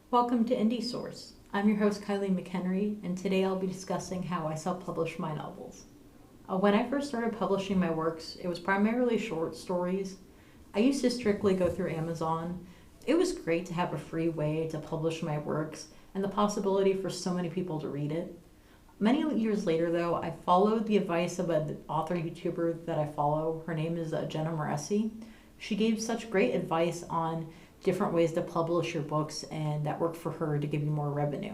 Welcome to Indie Source. I'm your host, Kylie McHenry, and today I'll be discussing how I self-publish my novels. When I first started publishing my works, it was primarily short stories. I used to strictly go through Amazon. It was great to have a free way to publish my works and the possibility for so many people to read it. Many years later, though, I followed the advice of an author YouTuber that I follow. Her name is Jenna Moresi. She gave such great advice on different ways to publish your books, and that worked for her to give you more revenue.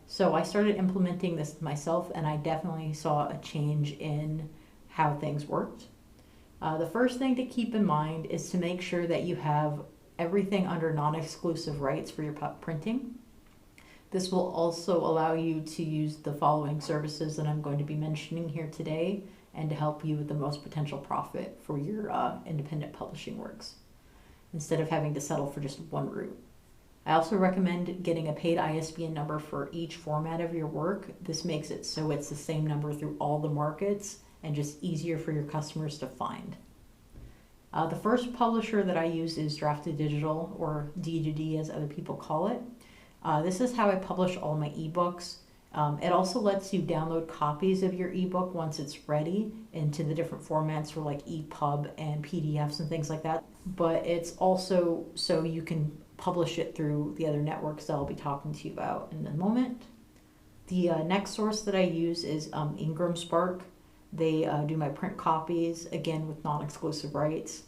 So I started implementing this myself, and I definitely saw a change in how things worked. The first thing to keep in mind is to make sure that you have everything under non-exclusive rights for your printing. This will also allow you to use the following services that I'm going to be mentioning here today, and to help you with the most potential profit for your independent publishing works, instead of having to settle for just one route. I also recommend getting a paid ISBN number for each format of your work. This makes it so it's the same number through all the markets and just easier for your customers to find. The first publisher that I use is Drafted Digital, or D2D as other people call it. This is how I publish all my ebooks. It also lets you download copies of your ebook once it's ready into the different formats for like EPUB and PDFs and things like that. But it's also so you can publish it through the other networks that I'll be talking to you about in a moment. The next source that I use is Ingram Spark. They do my print copies, again with non-exclusive rights.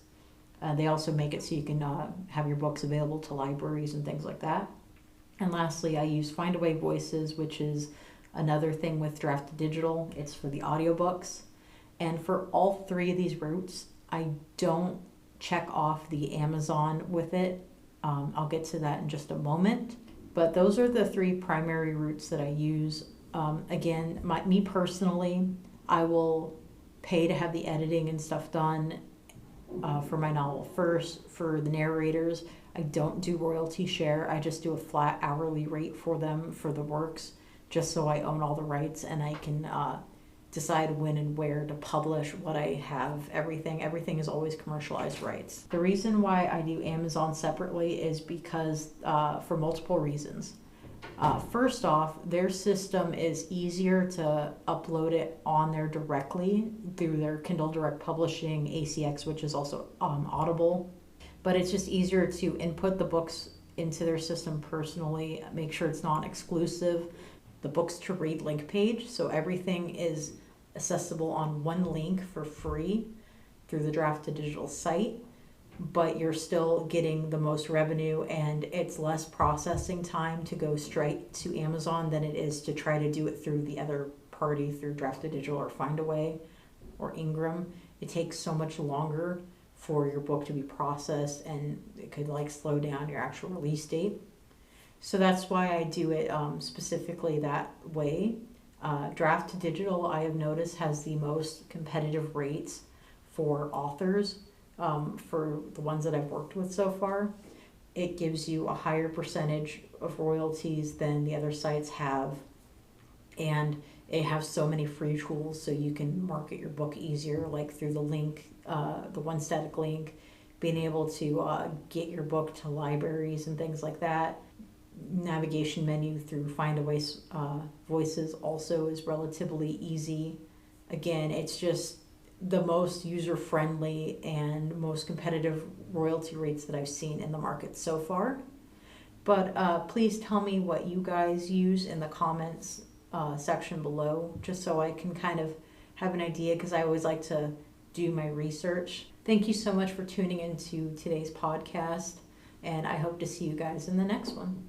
They also make it so you can have your books available to libraries and things like that. And lastly, I use Findaway Voices, which is another thing with Drafted Digital. It's for the audiobooks. And for all three of these routes, I don't check off the Amazon with it. I'll get to that in just a moment. But those are the three primary routes that I use. Again, me personally, I will pay to have the editing and stuff done for my novel first. For the narrators, I don't do royalty share. I just do a flat hourly rate for them for the works, just so I own all the rights and I can decide when and where to publish what I have. Everything is always commercialized rights. The reason why I do Amazon separately is because for multiple reasons. First off, their system is easier to upload it on there directly through their Kindle Direct Publishing, ACX, which is also Audible. But it's just easier to input the books into their system personally, make sure it's non-exclusive. The books to read link page, so everything is accessible on one link for free through the Drafted Digital site, but you're still getting the most revenue, and it's less processing time to go straight to Amazon than it is to try to do it through the other party, through Drafted Digital or Findaway or Ingram. It takes so much longer for your book to be processed, and it could slow down your actual release date. So that's why I do it specifically that way. Draft Digital, I have noticed, has the most competitive rates for authors for the ones that I've worked with so far. It gives you a higher percentage of royalties than the other sites have, and it has so many free tools so you can market your book easier, like through the link, the one static link, being able to get your book to libraries and things like that. Navigation menu through Findaway Voices also is relatively easy. Again, it's just the most user-friendly and most competitive royalty rates that I've seen in the market so far. But please tell me what you guys use in the comments section below, just so I can kind of have an idea, because I always like to do my research. Thank you so much for tuning into today's podcast, and I hope to see you guys in the next one.